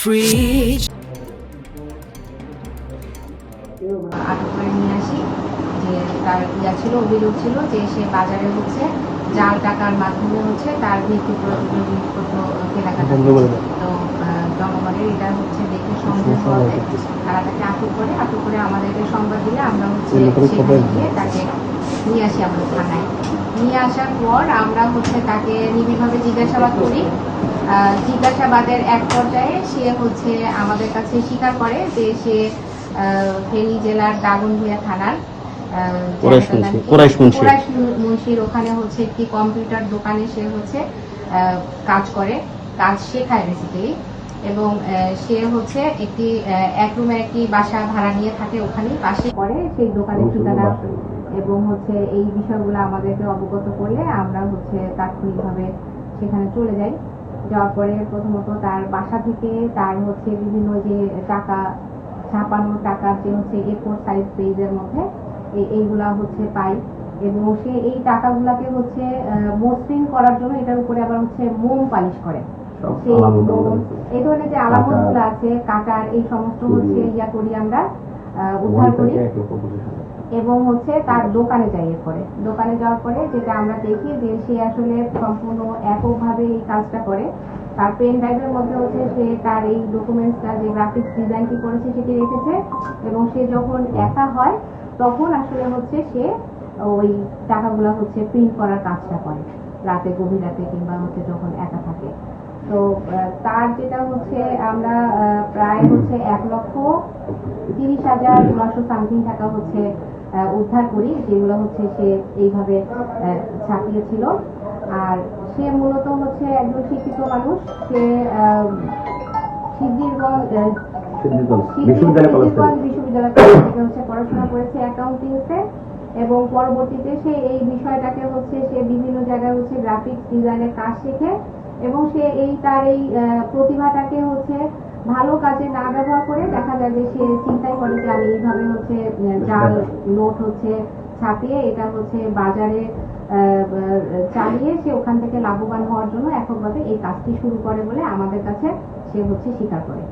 fridge. আটক করে নিয়ে আসি যে তার ছিল অভিযোগ ছিল যে সে বাজারে হচ্ছে জাল টাকার মাধ্যমে হচ্ছে তার নিত্য প্রয়োজনীয় জিনিসপত্র কেনাকাটা করছে। তো জনগণের এটা হচ্ছে দেখে সন্দেহ হবে, তারা তাকে আটক করে আমাদেরকে সংবাদ দিলে আমরা হচ্ছে গিয়ে তাকে নিয়ে আসি আমাদের থানায়। নিয়ে আসার পর আমরা হচ্ছে তাকে নিবিড়ভাবে জিজ্ঞাসাবাদ করি। জিজ্ঞাসাবাদের এক পর্যায়ে সে হচ্ছে আমাদের কাছে স্বীকার করে যে সে ফেনী জেলার দাগনভূঞা থানার মুন্সির ওখানে হচ্ছে একটি কম্পিউটার দোকানে সে হচ্ছে কাজ শেখায় বেসিক্যালি, এবং সে হচ্ছে একটি এক রুমের একটি বাসা ভাড়া নিয়ে থাকে, ওখানেই পাশে করে সেই দোকানের ঠিকানা, এবং হচ্ছে এই বিষয়গুলো আমাদেরকে অবগত করলে আমরা হচ্ছে তাৎক্ষণিকভাবে সেখানে চলে যাই। যাওয়ার পরে প্রথমত তার বাসা থেকে তার হচ্ছে বিভিন্ন যে টাকা ছাপানো টাকার যে হচ্ছে A4 সাইজ পেজের মধ্যে এইগুলা হচ্ছে পাই, এবং সে এই টাকাগুলাকে হচ্ছে মসৃণ করার জন্য এটার উপরে আবার হচ্ছে মোম পালিশ করে। এই ধরনের যে আলামতগুলো আছে কাটার, এই সমস্ত হচ্ছে ইয়া করি আমরা উদ্ধার করি, এবং হচ্ছে তার দোকানে যাই। এরপরে দোকানে যাওয়ার পরে যেটা আমরা দেখি যে সে আসলে সম্পূর্ণ এককভাবে এই কাজটা করে। তার পেন ড্রাইভের মধ্যে হচ্ছে সে তার এই ডকুমেন্টসটা যে গ্রাফিক্স ডিজাইনটি করেছে সেটি রেখেছে, এবং সে যখন একা হয় তখন আসলে হচ্ছে সে ওই টাকাগুলো হচ্ছে প্রিন্ট করার কাজটা করে রাতে, গভীর রাতে, কিংবা হচ্ছে যখন একা থাকে। তো তার যেটা হচ্ছে আমরা প্রায় হচ্ছে 1,30,900 সামথিং টাকা হচ্ছে উদ্ধার করি, যেগুলো হচ্ছে সে এইভাবে ছাপিয়েছিল। আর সে মূলত হচ্ছে একজন শিক্ষিত মানুষ, সে সিদ্ধিরগঞ্জ বিশ্ববিদ্যালয় থেকে হচ্ছে পড়াশোনা করেছে অ্যাকাউন্টিংসে, এবং পরবর্তীতে সে এই বিষয়টাকে হচ্ছে সে বিভিন্ন জায়গায় হচ্ছে গ্রাফিক্স ডিজাইনের কাজ শেখে, এবং সে তার এই প্রতিভাটাকে হচ্ছে ভালো কাজে না ব্যবহার করে দেখা যায় যে সে চিন্তাই করে যে আমি এইভাবে হচ্ছে জাল নোট হচ্ছে ছাপিয়ে এটা হচ্ছে বাজারে চালিয়ে সে ওখান থেকে লাভবান হওয়ার জন্য এককভাবে এই কাজটি শুরু করে বলে আমাদের কাছে সে হচ্ছে স্বীকার করে।